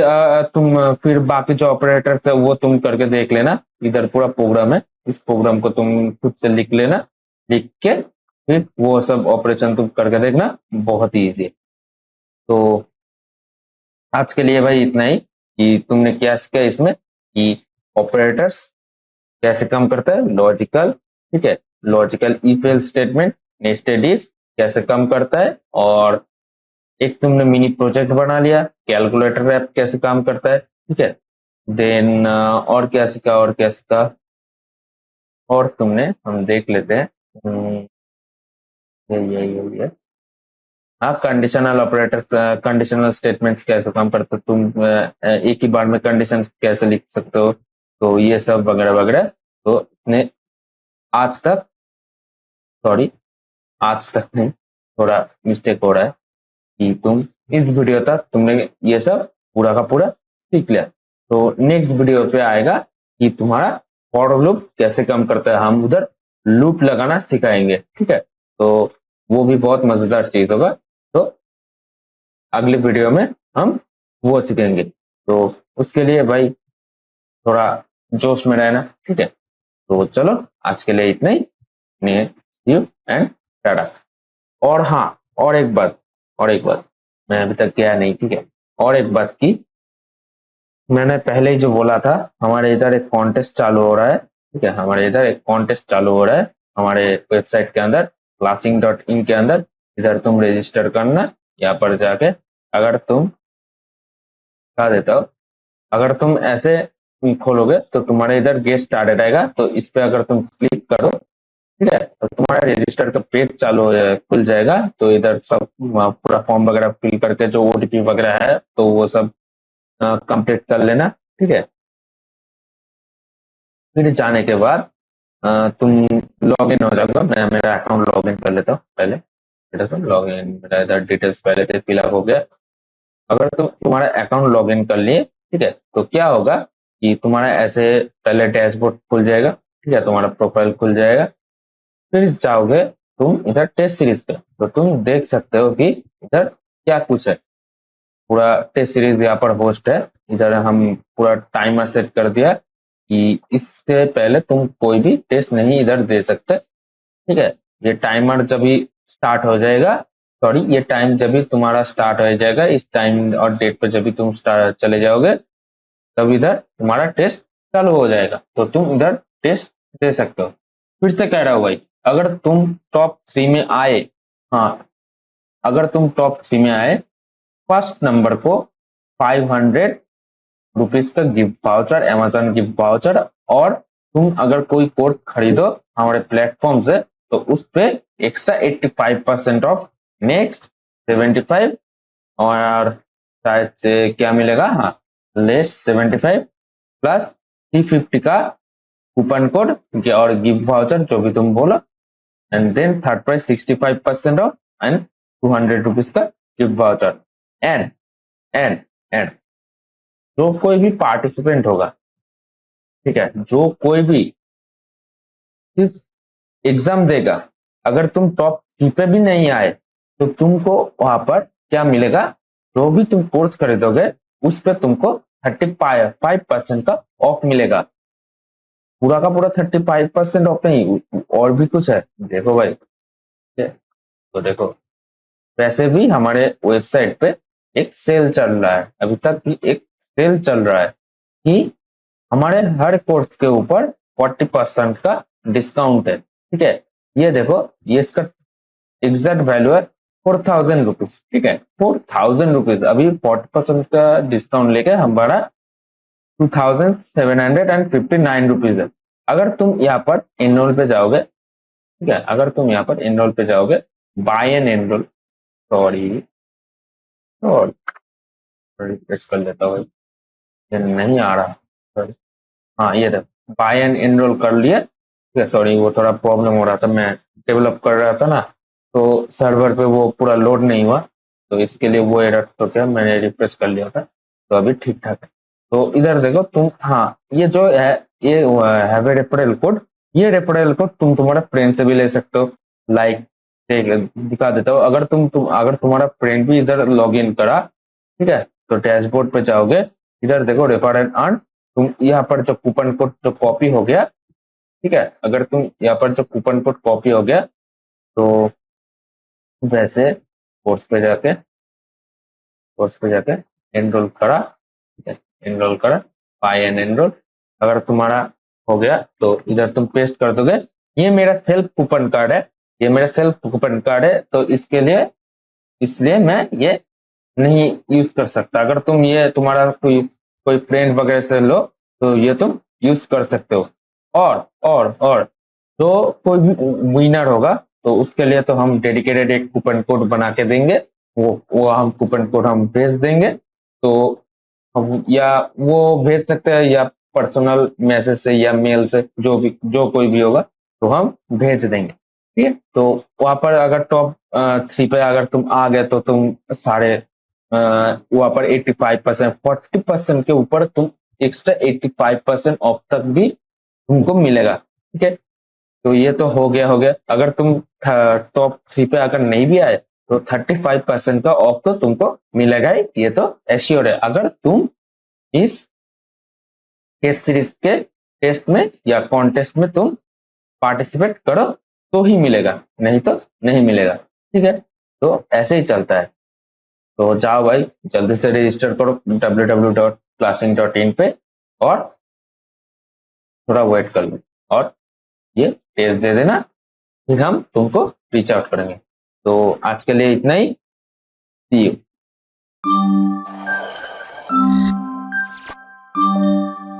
फिर बाकी जो ऑपरेटर्स है वो तुम करके देख लेना, इधर पूरा प्रोग्राम है, इस प्रोग्राम को तुम खुद से लिख लेना, लिख के फिर वो सब ऑपरेशन तुम करके देखना, बहुत ही ईजी है। तो आज के लिए भाई इतना ही कि तुमने क्या सीखा इसमें कि ऑपरेटर्स कैसे काम करता है, लॉजिकल, ठीक है, logical if else statement, nested if कैसे काम करता है, और एक तुमने मिनी प्रोजेक्ट बना लिया, कैलकुलेटर ऐप कैसे काम करता है, ठीक है। देन और क्या सीखा, और क्या सीखा, और तुमने हम देख लेते हैं, ये हाँ कंडीशनल ऑपरेटर, कंडीशनल स्टेटमेंट्स कैसे काम करते हो, तुम एक ही बार में कंडीशन कैसे लिख सकते हो, तो ये सब वगैरह वगैरह। तो ने आज तक सॉरी आज तक नहीं, थोड़ा मिस्टेक हो रहा है कि तुम इस वीडियो तक तुमने ये सब पूरा का पूरा सीख लिया। तो नेक्स्ट वीडियो पे आएगा कि तुम्हारा फॉर लूप कैसे काम करता है, हम उधर लूप लगाना सिखाएंगे, ठीक है। तो वो भी बहुत मजेदार चीज होगा। तो अगली वीडियो में हम वो सीखेंगे, तो उसके लिए भाई थोड़ा जोश में रहना, ठीक है। तो चलो आज के लिए इतना ही, यू एंड टाटा। और हाँ, और एक बात मैं अभी तक गया नहीं, ठीक है। और एक बात की मैंने पहले ही जो बोला था, हमारे इधर एक कॉन्टेस्ट चालू हो रहा है, ठीक है, हमारे इधर एक कॉन्टेस्ट चालू हो रहा है हमारे वेबसाइट के अंदर classing.in के अंदर। इधर तुम रजिस्टर करना, यहाँ पर जाके अगर तुम बता देता हो, अगर तुम ऐसे खोलोगे तो तुम्हारे इधर गेट स्टार्टेड आएगा, तो इस पे अगर तुम क्लिक करो, ठीक है, तो तुम्हारा रजिस्टर का पेज चालू खुल जाएगा। तो इधर सब पूरा फॉर्म वगैरह फिल करके जो ओटीपी वगैरह है तो वो सब कंप्लीट कर लेना, ठीक है। फिर जाने के बाद तुम लॉग इन हो जाओगे। मैं मेरा अकाउंट लॉग इन कर लेता हूँ पहले। लॉग इन, मेरा इधर डिटेल्स पहले से फिलअप हो गया। अगर तुम तुम्हारा अकाउंट लॉग इन कर लिए, ठीक है, तो क्या होगा कि तुम्हारा ऐसे पहले डैशबोर्ड खुल जाएगा, ठीक है, तुम्हारा प्रोफाइल खुल जाएगा। फिर जाओगे तुम इधर टेस्ट सीरीज पे, तो तुम देख सकते हो कि इधर क्या कुछ है। पूरा टेस्ट सीरीज यहाँ पर होस्ट है। इधर हम पूरा टाइमर सेट कर दिया कि इससे पहले तुम कोई भी टेस्ट नहीं इधर दे सकते, ठीक है। ये टाइमर जब भी स्टार्ट हो जाएगा, सॉरी, ये टाइम जब भी तुम्हारा स्टार्ट हो जाएगा, इस टाइम और डेट पे जब भी तुम चले जाओगे, तब इधर तुम्हारा टेस्ट चालू हो जाएगा, तो तुम इधर टेस्ट दे सकते हो। फिर से कह रहा हूँ भाई, अगर तुम टॉप 3 में आए, हाँ, अगर तुम टॉप 3 में आए, फर्स्ट नंबर को 500 रुपीज का gift voucher, Amazon gift voucher, और तुम अगर कोई कोर्स खरीदो हमारे प्लेटफॉर्म से, तो उस पे एक्स्ट्रा 85% ऑफ, नेक्स्ट 75, और शायद से क्या मिलेगा, हाँ, लेस 75 प्लस 350 का कूपन कोड और गिफ्ट वाउचर जो भी तुम बोलो, and then third price 65% off and 200 rupees का gift voucher. And and and जो कोई भी पार्टिसिपेंट होगा, ठीक है, जो कोई भी सिर्फ एग्जाम देगा, अगर तुम टॉप 3 पे भी नहीं आए, तो तुमको वहां पर क्या मिलेगा, जो भी तुम कोर्स खरीदोगे उस पे तुमको 35% का ऑफ मिलेगा। पूरा का पूरा 35% ऑफ नहीं, और भी कुछ है, देखो भाई, ठीक है? तो देखो, वैसे भी हमारे वेबसाइट पे एक सेल चल रहा है, अभी तक भी एक सेल चल रहा है कि हमारे हर कोर्स के ऊपर 40% का डिस्काउंट है, ठीक है। ये देखो, ये इसका एग्जैक्ट वैल्यू है 4000 रुपीज, ठीक है, 4000 रुपीज। अभी 40% का डिस्काउंट लेके हमारा 2759 रुपीज है। अगर तुम यहाँ पर एनरोल पे जाओगे, ठीक है, अगर तुम यहाँ पर एनरोल पे जाओगे, by and enroll, sorry, refresh कर लेता हूँ, ये नहीं आ रहा, sorry। हाँ, ये देखो, बाय एंड एनरोल कर लिए, ठीक है। सॉरी, वो थोड़ा प्रॉब्लम हो रहा था, मैं डेवलप कर रहा था ना, तो सर्वर पे वो पूरा लोड नहीं हुआ, तो इसके लिए वो एरर तो क्या, मैंने रिफ्रेश कर लिया था, तो अभी ठीक ठाक है। तो इधर देखो तुम, हाँ, ये जो है, ये हैव ए रेफरल कोड, ये रेफरल कोड तुम तुम्हारा फ्रेंड से भी ले सकते हो। लाइक, दिखा देता हूँ, अगर तुम्हारा फ्रेंड भी इधर लॉग इन करा, ठीक है, तो डैशबोर्ड पे जाओगे, इधर देखो रेफर एंड अर्न, तुम यहाँ पर जो कूपन कोड जो कॉपी हो गया, ठीक है, अगर तुम यहाँ पर जो कूपन कोड कॉपी हो गया, तो वैसे कोर्स पे जाके एनरोल करा, ठीक है, एनरोल करा, बाय एंड एनरोल। अगर तुम्हारा हो गया तो इधर तुम पेस्ट कर दोगे। ये मेरा सेल्फ कूपन कार्ड है, ये मेरा सेल्फ कूपन कार्ड है, तो इसके लिए, इसलिए मैं ये नहीं यूज कर सकता। अगर तुम ये तुम्हारा कोई कोई फ्रेंड वगैरह से लो, तो ये तुम यूज कर सकते हो। और तो कोई भी विनर होगा, तो उसके लिए तो हम डेडिकेटेड एक कूपन कोड बना के देंगे, वो हम कूपन कोड हम भेज देंगे। तो हम, या वो भेज सकते हैं, या पर्सनल मैसेज से या मेल से, जो कोई भी होगा, तो हम भेज देंगे, ठीक है। तो वहां पर अगर टॉप 3 पे अगर तुम आ गए, तो तुम सारे वहां पर 85%, 40% के ऊपर तुम एक्स्ट्रा 85% ऑफ तक भी तुमको मिलेगा, ठीक है। तो ये तो हो गया। अगर तुम टॉप 3 पे अगर नहीं भी आए, तो 35% का ऑफ तो तुमको मिलेगा ही, ये तो एश्योर है। अगर तुम इस टेस्ट सीरीज के टेस्ट में या कॉन्टेस्ट में तुम पार्टिसिपेट करो, तो ही मिलेगा, नहीं तो नहीं मिलेगा, ठीक है। तो ऐसे ही चलता है। तो जाओ भाई, जल्दी से रजिस्टर करो www.classing.in पे, और थोड़ा वेट कर लो, और ये टेस्ट दे देना, फिर हम तुमको रीच आउट करेंगे। तो आज के लिए इतना ही, सी यू।